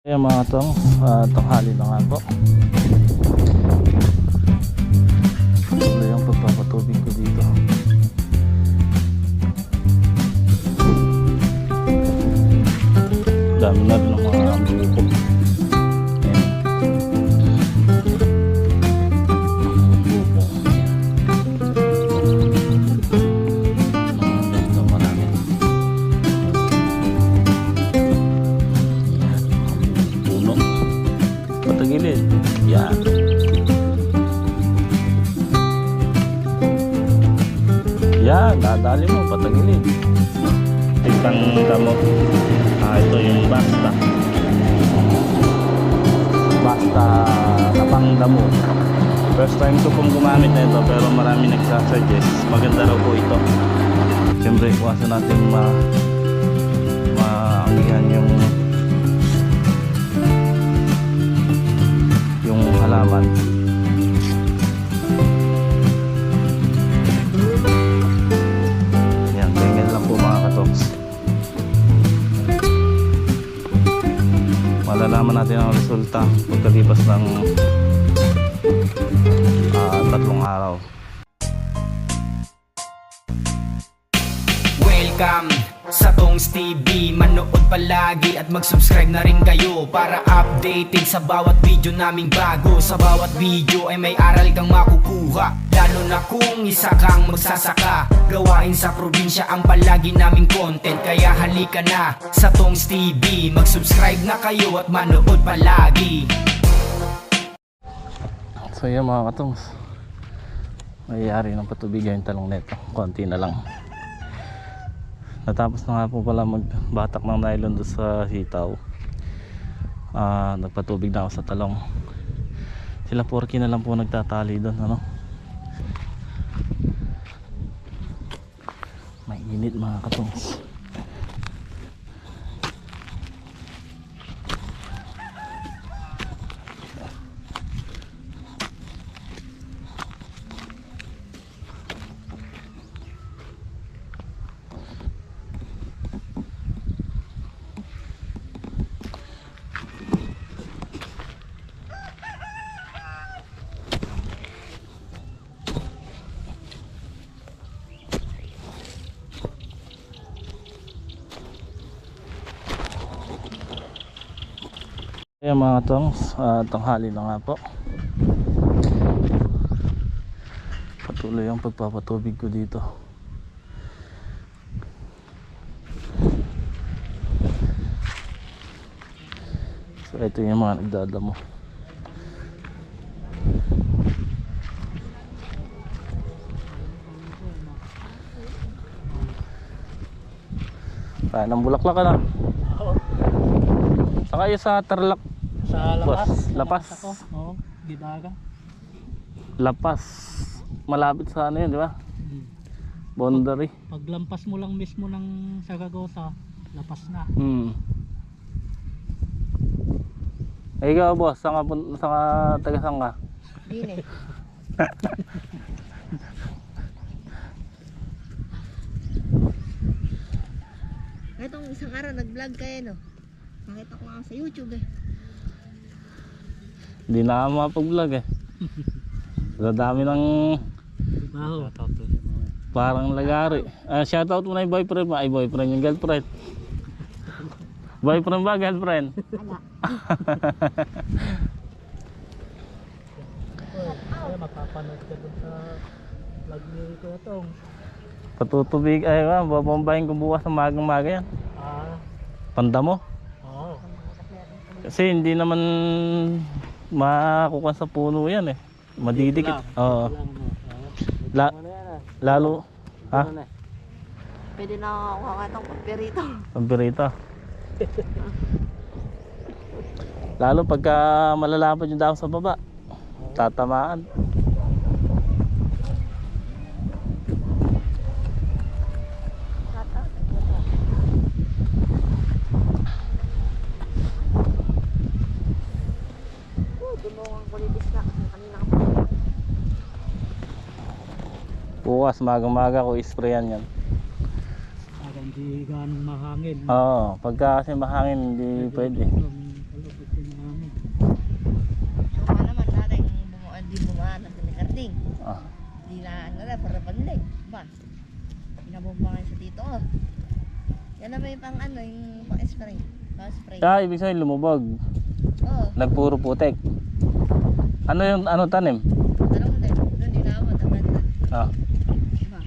Ayan mga tong, tanghali na nga po. Tuloy ang pagpapatubig ko dito. Dami na rin ng mga bukog. Ayan. Bukog. Ito marami. Puno. Patagilid. Yan. Yan, dadali mo, patagilid. Tignan damo. Ito yung basta. Basta tapang damo. First time ko pong gumamit na ito, pero marami nagsasuggest. Maganda raw po ito. Siyempre, iwasan natin maanggihan yung halaman. Yan, ganyan lang po mga katoks. Malalaman natin ang resulta pagkalipas ng 3 araw. Welcome sa Tongs TV. Manood palagi at mag-subscribe na rin kayo para updated sa bawat video naming bago. Sa bawat video ay may aral kang makukuha, lalo na kung isa kang magsasaka. Gawain sa probinsya ang palagi naming content, kaya halika na sa Tongs TV. Mag-subscribe na kayo at manood palagi. So yan mga katongs, mayayari ng patubigan yung talong neto. Konti na lang. Natapos na nga po pala magbatak ng nylon doon sa sitaw. Nagpatubig na ako sa talong. Sila porky na lang po nagtatali doon, ano? Mainit mga katongs. Ayan mga tongs, tanghali na nga po. Patuloy ang pagpapatubig ko dito. So ito yung mga nagdadamo. Kaya ng bulaklak ka na. Saka kayo sa Tarlac. Sa Lapas. Lapas. Oo, Gidaga. Lapas. Malapit sa ano yun, di ba? Boundary. Paglampas mo lang mismo ng Sagagosa, Lapas na. Ikaw boss, saan ka taga-saan ka? Dine. Itong isang araw nag-vlog kayo, no? Nakita ko nga sa YouTube eh. Hindi na ako makapag-vlog eh. Sa dami ng Baho. parang lagari. Shoutout mo na yung boyfriend mo. Ay boyfriend yung girlfriend. Boyfriend ba? Girlfriend? Wala. Ay, mapapanood ka dun sa vlog ni Kuya Tong. Patutubig. Ay babambahin ko bukas ng magang-maga yan. Panda mo? Oo. Kasi hindi naman makukuha sa puno yan eh. Madidikit. Oo. Lalo. Ha? Pwede na ako itong pagperito. Pampirito. Lalo pagka malalapad yung dahon sa baba, tatamaan. Dumawang kulitis na kasi kanina ka pa. Bukas magang-maga ko isprayan yan. Para hindi ganong mahangin. Oo, pagka kasi mahangin hindi pwede. banding. Ah. Di na ano na, para banding. Ba? Pinabomba kayo sa tito ko. Yan na may pang ano, yung pang spray. Pang spray. Ibig sabihin lumubog. Oo. Nagpuro putek. Ano tanim? Tanong din. Doon din naabot. Ang ganda. Ah.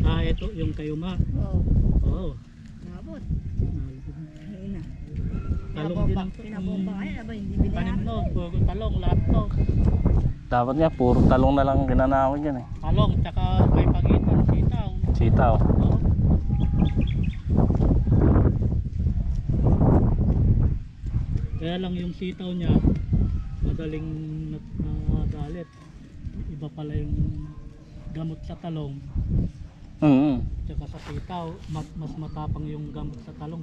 Ba? Ito yung kayuma. Oo. Oo. Naabot. Ah, Ayun na. Talong din ang Pinabomba kayo na ba? Hindi bili tanim na. to, puro talong, lahat to. Dapat nga puro talong na lang ginanawin dyan eh. Talong, tsaka may pagitan, sitaw. Sitaw. Oo. Kaya lang yung sitaw niya, madaling nagalit. Iba pala yung gamot sa talong, tsaka sa sitaw, mas matapang yung gamot sa talong.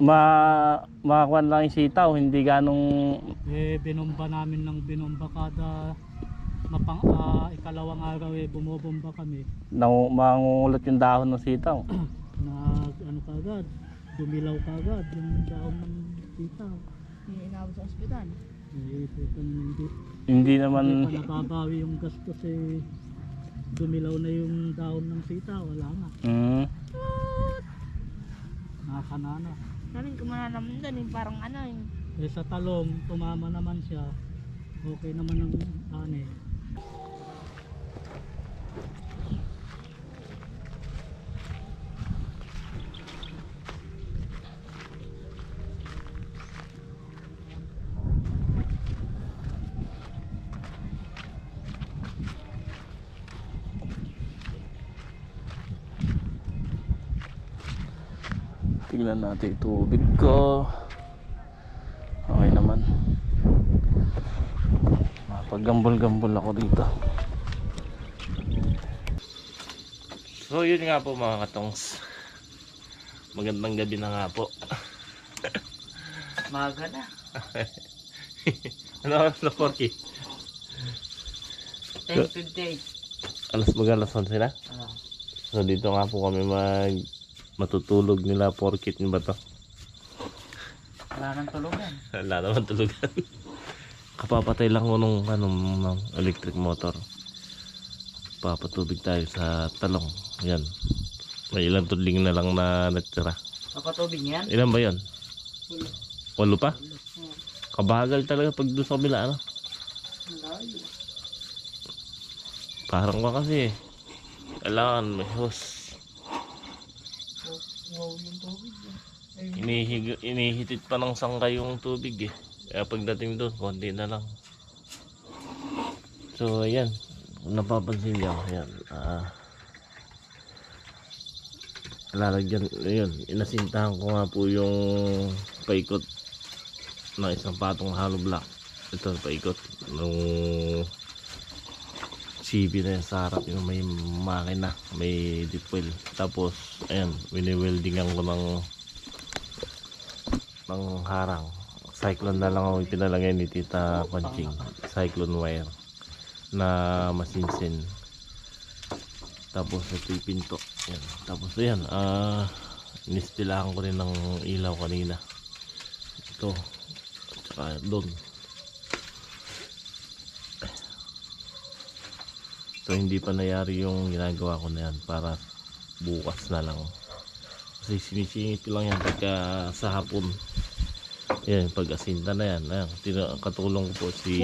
Makakuan lang yung sitaw, hindi ganong Binomba namin ng binomba kada ikalawang araw bumobomba kami. mangungulot yung dahon ng sitaw. Ano kagad, dumilaw kagad yung dahon ng sitaw. Hindi inabot sa ospital. Hindi Hindi naman pa nababawi yung gastos dumilaw na yung dahon ng sitaw, wala na. Nakakanana. Namin kumananamdan yung parang ano yung Sa talong, tumama naman siya. Okay naman ang ani. tingnan natin yung tubig ko. Okay naman. Mapaggambol-gambol ako dito. So yun nga po mga katongs. Magandang gabi na nga po. Maga na. Ano oras na 4K? 10:58. Alas 11 na? So dito nga po kami matutulog nila 4K ba to? Wala nang tulugan. Wala naman tulugan. Kapapatay lang ko nung electric motor. Papatubig tayo sa talong. Yan. May ilang tudling na lang na natira. Kapatubig niyan? Ilan ba yan? 8 pa? Kabagal talaga pag doon sa kabila, ano? Parang ba kasi kailangan may hose. Wow yung tubig. Inihitit pa ng sangkay yung tubig eh. Kaya pagdating doon, konti na lang. So ayan, kung napapansin niyo, ayan. Lalagyan, ayun, inasintahan ko nga po yung paikot ng isang patong hollow block. Ito, paikot nung CB na yan sa harap, yung may makina, may deep well. Tapos, ayan, wini-weldingan ko ng harang. Cyclone na lang ako pinalagay ni Tita Conching. Cyclone wire na masinsin. Tapos ito yung pinto. Ayan. Tapos ayan, inistilahan ko rin ng ilaw kanina. Ito. Tsaka doon. So hindi pa nangyari yung ginagawa ko na yan, para bukas na lang. Kasi sinisingit ko lang yan pagka sa hapon. Yan, pag-asinta na yan. Ayan, katulong ko po si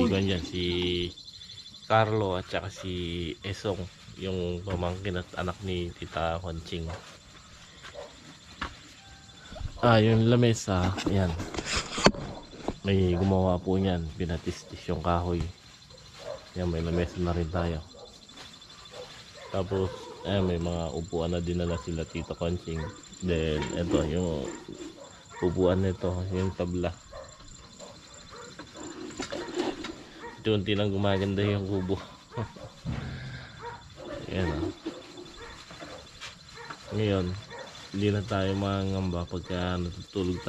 Carlo at saka si Esong, yung pamangkin at anak ni Tita Conching. Yung lamesa, ayan. May gumawa po niyan, pinatistis yung kahoy. Yan, may lamesa na rin tayo. Tapos, may mga upuan na dinala sila Tita Conching. Then, ito, yung upuan nito, yung tabla. Unti lang gumaganda yung kubo. Ayan o. Ngayon, hindi na tayo mangamba pagka natutulog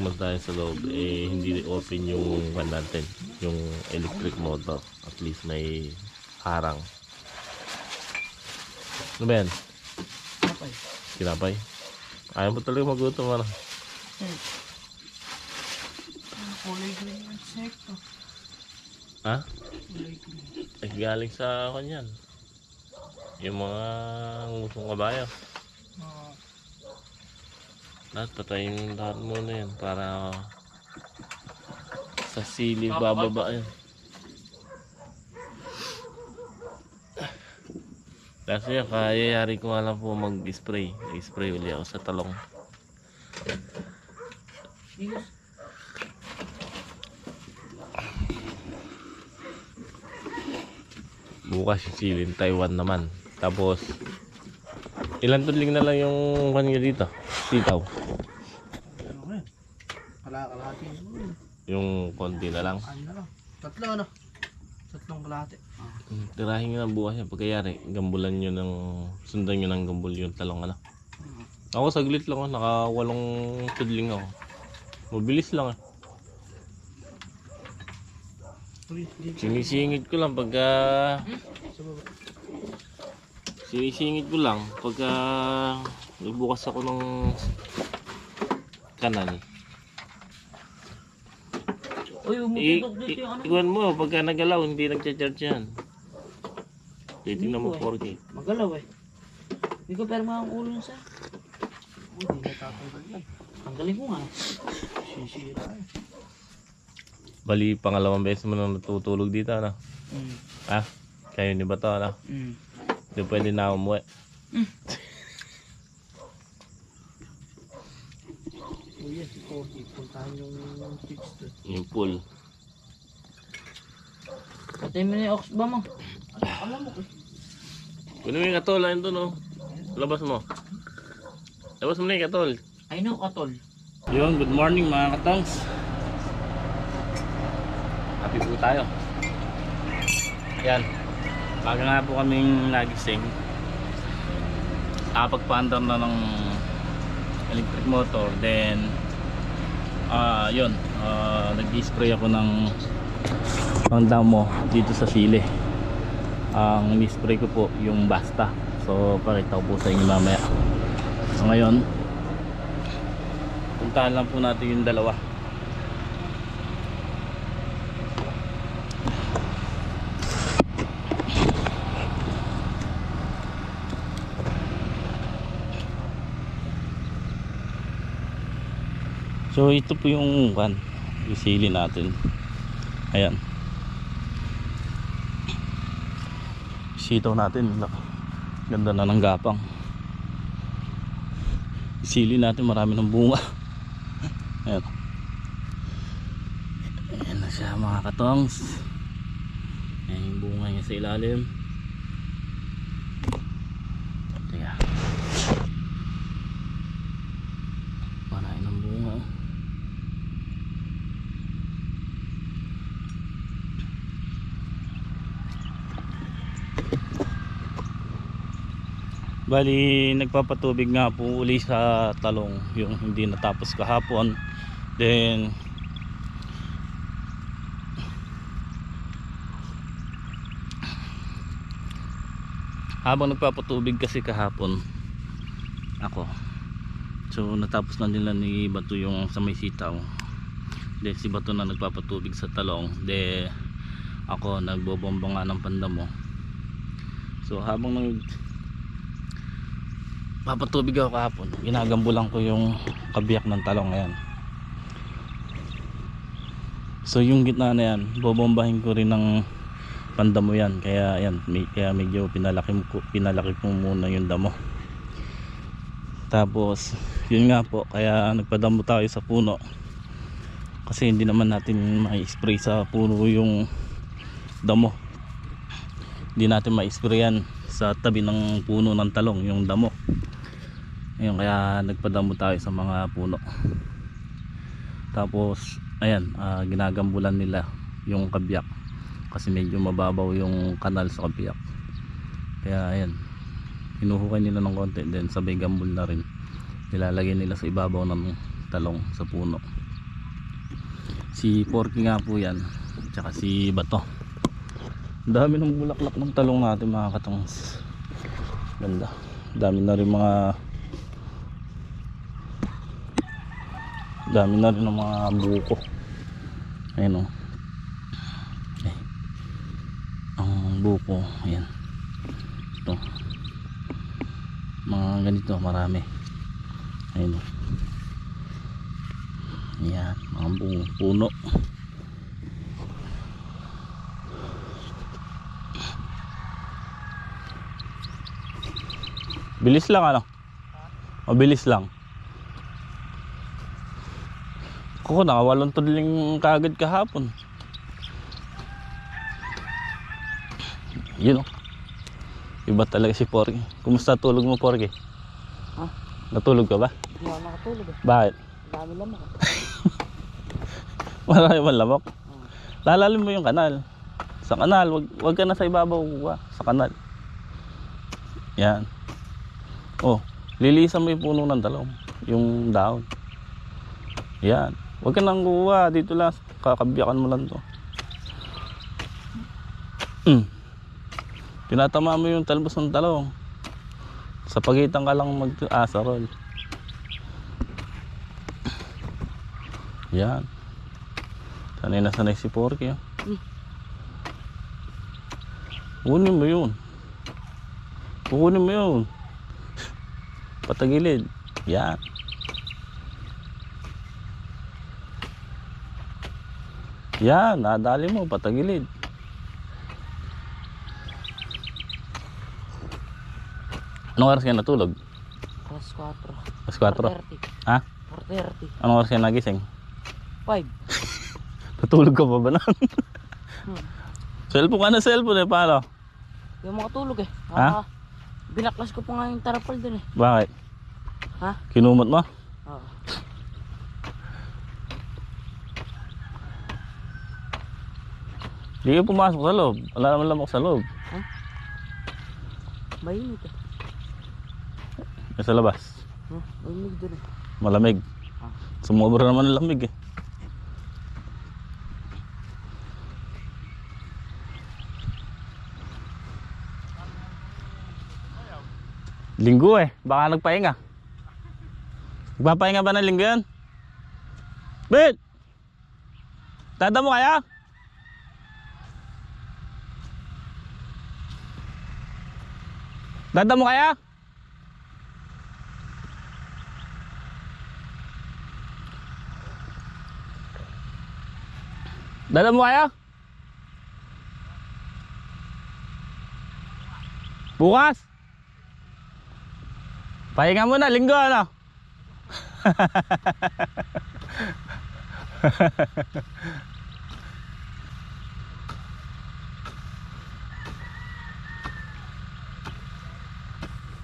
man tayo sa loob, hindi open yung natin, yung electric motor. At least may harang. Ano ba yan? Kinapay? Ayaw mo talaga magutom, ano? Kulay green ang sekto. Ha? Galing sa kanyan. Yung mga ngusong kabayo. Ah, Lahat patayin lahat muna yan para sa sili bababa yan. Kasi yan, kayayari ko nga lang po mag-spray. Spray uli ako sa talong. Bukas yung silin Taiwan naman. Tapos ilan tudling na lang yung kanya dito? Sitaw. Ano ko yan? Kalahati. Yung konti na lang. Ano na lang? Tatlo ano? Tatlong kalahati. Tirahin nyo na bukas yan. Pagkayari, gambulan nyo ng, sundan nyo ng gambul yung talong ano. Ako saglit lang ako, naka-8 tudling ako. Mabilis lang ah. Sinisingit ko lang pagka... Sinisingit ko lang pagka nagbukas ako ng kanal. Ikuan mo, pagka nagalaw, hindi nagcha-charge yan. Titingnan mo 4K. Magalaw eh. Hindi ko pero mga ulo niya sa'yo. Hindi na tatanggal yan. Tanggalin ko nga. Sisira eh. Bali, pangalawang beses mo nang natutulog dito, ano? Ha? Kayo ni ba to, ano? Hindi pwede na umuwi. Kuya, si Corky. Puntahan yung tips doon. Yung pool. Patay mo na yung ox ba mo? Alam mo ko. Kunin mo yung katol, ayun doon, oh. Labas mo. Labas mo na yung katol. I know, Katol. Yun, good morning mga katongs. Happy po tayo. Ayan. Baga nga po kaming nagising. Nakapagpa-andar na ng electric motor. Then, yun. Nag-spray ako ng pang-damo dito sa sili. Ang ni-spray ko po yung Basta. So, pakita ko po sa inyo mamaya. So, ngayon, puntahan lang po natin yung dalawa. So ito po yung isili natin. Ayan. Sitaw natin. Ganda na ng gapang. Isili natin, marami ng bunga. Ayan. Ayan na siya mga katongs. Ayan yung bunga niya sa ilalim. Teka. Marami ng bunga. Bali, nagpapatubig nga po uli sa talong yung hindi natapos kahapon. Then habang nagpapatubig kasi kahapon ako, so natapos na nila ni Bato yung sa may sitaw. Then si Bato na nagpapatubig sa talong. Then ako nagbobomba nga ng pandamo. So habang papatubig ako kahapon, ginagambulan ko yung kabiyak ng talong. Ayan. So yung gitna na yan, bobombahin ko rin ng pandamo yan. Kaya ayan, kaya medyo pinalaki ko muna yung damo. Tapos yun nga po, kaya nagpadamo tayo sa puno. Kasi hindi naman natin ma-spray sa puno yung damo. Hindi natin ma-spray yan sa tabi ng puno ng talong, yung damo. Ayun, kaya nagpadamo tayo sa mga puno. Tapos ayan, ginagambulan nila yung kabiyak kasi medyo mababaw yung kanal sa kabiyak. Kaya ayan, hinuhukay nila ng konti, then sabay gambul na rin. Nilalagay nila sa ibabaw ng talong sa puno. Si Porky nga po yan, tsaka si Bato. Dami ng bulaklak ng talong natin mga katongs. Ganda. Dami na rin ng mga buko. Ayan o. Ang buko. Ayan. Ito. mga ganito marami. Ayun. Yan, mga buong puno. Bilis lang ano? Mabilis lang. Ako nakawalong tudling kagad kahapon. Yun o. Iba talaga si Porky. Kumusta tulog mo, Porky? Ha? Natulog ka ba? Hindi ako nakatulog eh. Bakit? Dami lamok. Marami man lamok. Lalalim mo yung kanal. Sa kanal, wag ka na sa ibabaw. Sa kanal. Yan. Oh, lilisan mo yung puno ng talong. Yung dahon. Yan. Wag ka nang kuha. Dito lang. Kakabyakan mo lang to. Tinatama mo yung talbos ng talong. Sa pagitan ka lang mag-asarol. Yan. Sanay na sanay si Porky. Kunin mo yun. Kukunin mo yun. Patagilid. Yan. Yan. Nadali mo. Patagilid. Anong oras ka natulog? Alas 4. Alas 4? 4:30. Ha? 4:30. Anong oras ka nagising? 5. Natulog ka pa ba nun? Cellphone ka na cellphone eh. Paano? Hindi ako makatulog eh. Ha? Binaklas ko pa nga yung tarapal dun eh. Bakit? Ha? Kinumot mo? Oo. Hindi ka pumasok sa loob. Wala naman lamok sa loob. Mainit eh. Sa labas. Mainit dun eh. Malamig. Sumobra naman ng lamig eh. Linggo eh. Baka nagpahinga. Nagpapahinga ba ng linggo yan? Bet! Dada mo kaya? Dada mo kaya? Dada mo kaya? Bukas? Pahinga muna, linggo ano?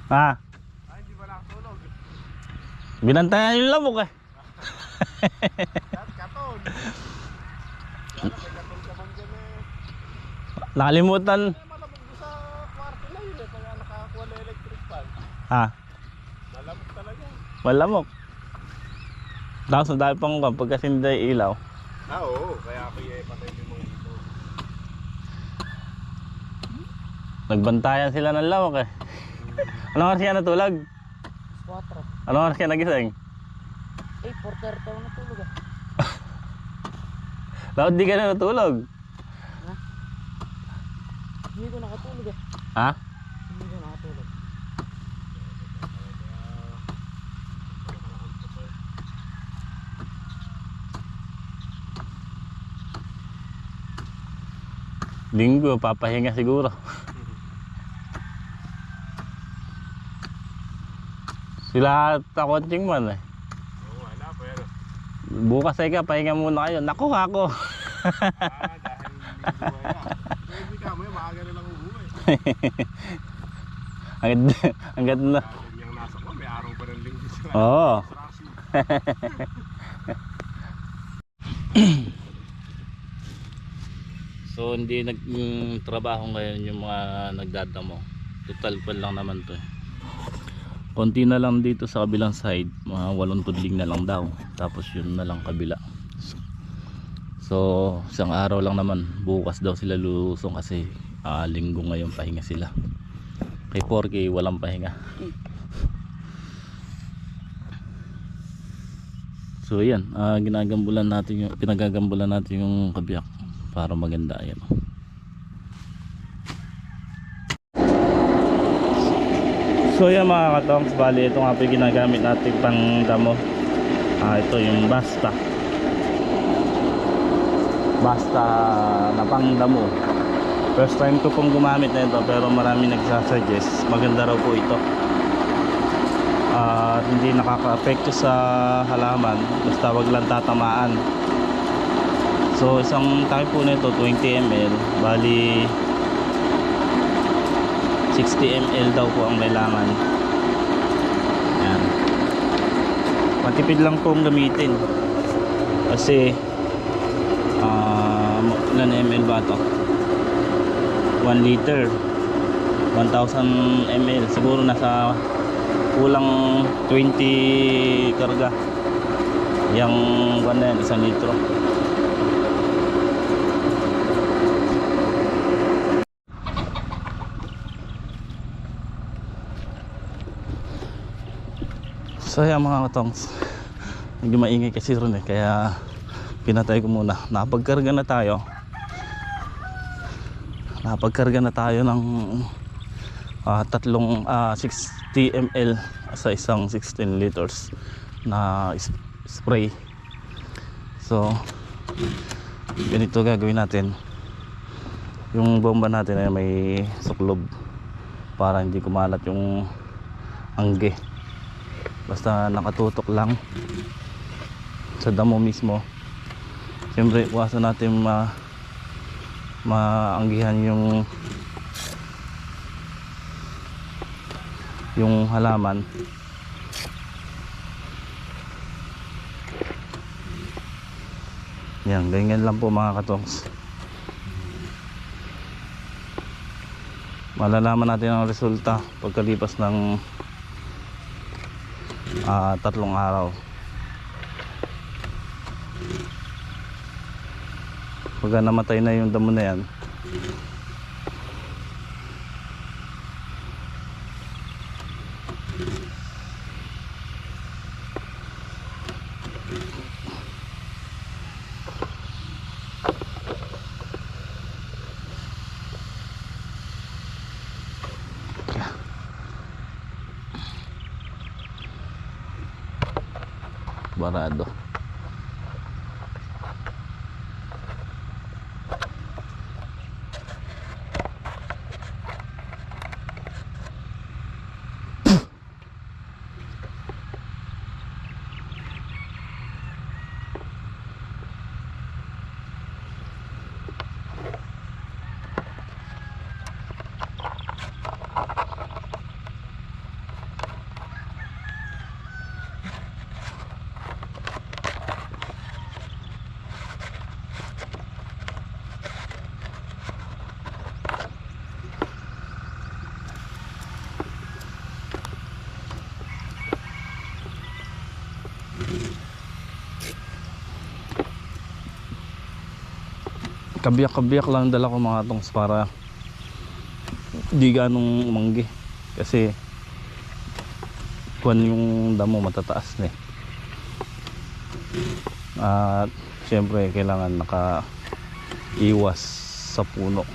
Ha? Ay, hindi ba nakatulog? Binantayan yung lamok eh. Katon. Katon ka man dyan eh. Nakalimutan. Malamog doon sa kwarto na yun eh. Kaya nakakuha na electric fan. Ha? Malamog talaga. Malamok. Tapos ang dami pang pagka hindi ilaw. Oo. Kaya ako patay yung mga ito. Nagbantayan sila ng lamok eh. Anong oras ka natulog? 4. Anong oras ka nagising? 4:30 ako natulog ah. Bakit di ka na natulog? Hindi ko nakatulog eh. Ha? Hindi ko nakatulog. Linggo, papahinga siguro. Sila takonting man eh. Oo, wala. Pero Bukas ay ka, pahinga muna kayo. Naku ako. dahil linggo kaya. Kaya hindi ka mo yun. Maaga na lang uuwi. Hanggat na. Dahil yung nasa ko. May araw pa ng linggo sila. Oo. So hindi nagtrabaho ngayon yung mga nagdadamo. Total pa lang naman to eh. Konti na lang dito sa kabilang side, mga 8 tudling na lang daw. Tapos yun na lang kabila. So isang araw lang naman. Bukas daw sila lulusong kasi linggo ngayon pahinga sila. Kay Porky walang pahinga. So yan, ginagambulan natin yung pinagagambulan natin yung kabiyak para maganda yan. So yan mga katongs, bali ito nga po yung ginagamit natin pang damo. Ito yung Basta na pang damo. First time ko pong gumamit na ito, pero marami nagsasuggest maganda raw po ito. Hindi nakaka-apekto sa halaman, basta wag lang tatamaan. So isang tank po nito 20 ml, bali 60 ml daw po ang kailangan. Yan. Matipid lang pong gamitin. Kasi ilan ml ba ito? 1 liter 1000 ml. Siguro nasa kulang 20 karga. Yung ano yan, 1 litro. So yan mga katongs, medyo maingay kasi ron kaya pinatay ko muna. Napagkarga na tayo ng 60 ml sa isang 16 liters na spray. So ganito gagawin natin. Yung bomba natin ay may suklob para hindi kumalat yung angge. Basta nakatutok lang sa damo mismo. Siyempre iwasan natin maanggihan yung halaman. Yan, ganyan lang po mga katongs. Malalaman natin ang resulta pagkalipas ng 3 araw. Pagka namatay na yung damo na yan, barado. Kabiyak-kabiyak lang dala ko mga tongs para di ganong umanggi, kasi kuwan yung damo matataas na at syempre kailangan naka-iwas sa puno.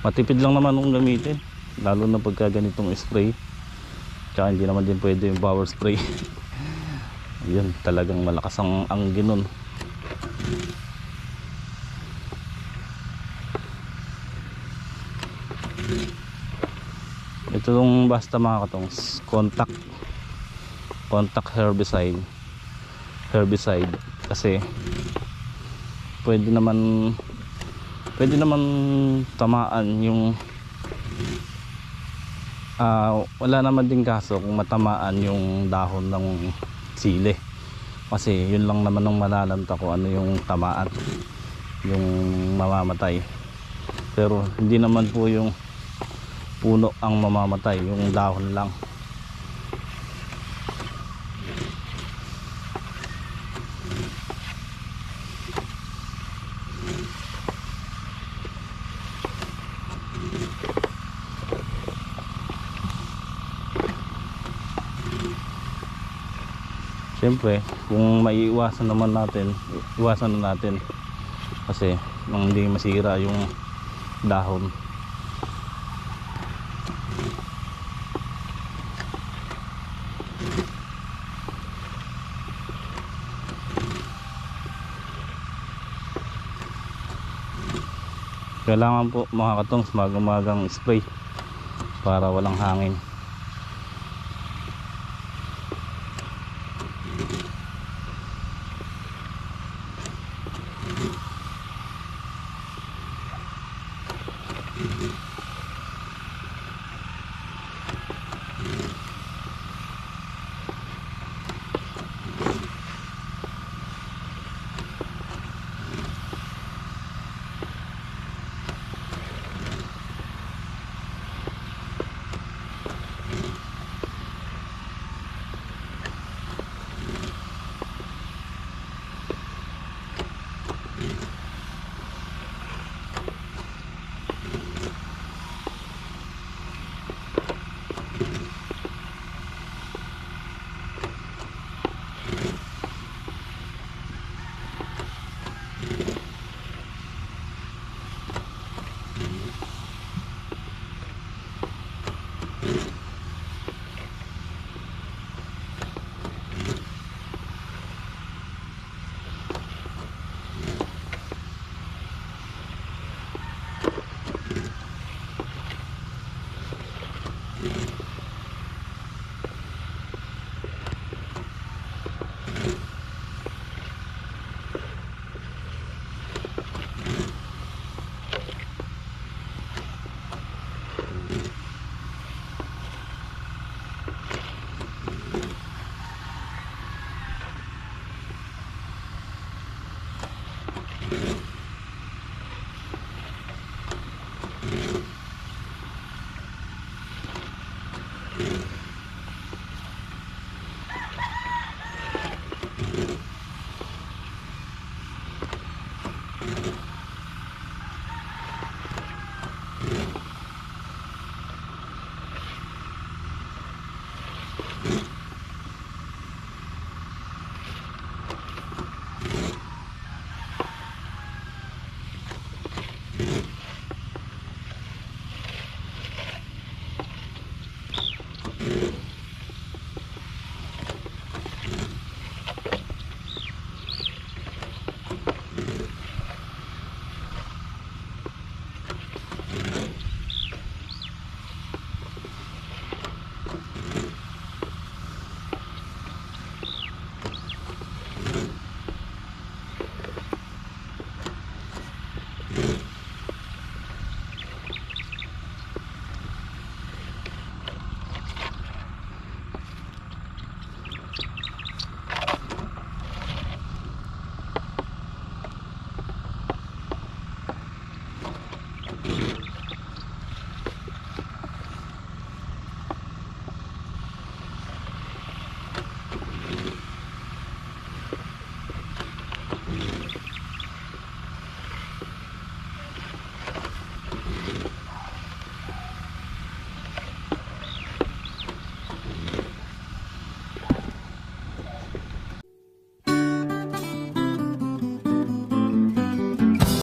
Matipid lang naman kung gamitin, lalo na pagka ganitong spray. Tsaka hindi naman din pwede yung power spray. Yun, talagang malakas ang angin nun. Ito yung Basta mga katongs, contact herbicide kasi pwede naman tamaan yung wala naman din kaso kung matamaan yung dahon ng sili, kasi yun lang naman ang malalanta ko ano yung tamaan, yung mamamatay. Pero hindi naman po yung puno ang mamamatay, yung dahon lang. Siyempre kung maiiwasan naman natin, iwasan na natin, kasi nang hindi masira yung dahon. Kailangan po mga katongs magang spray para walang hangin.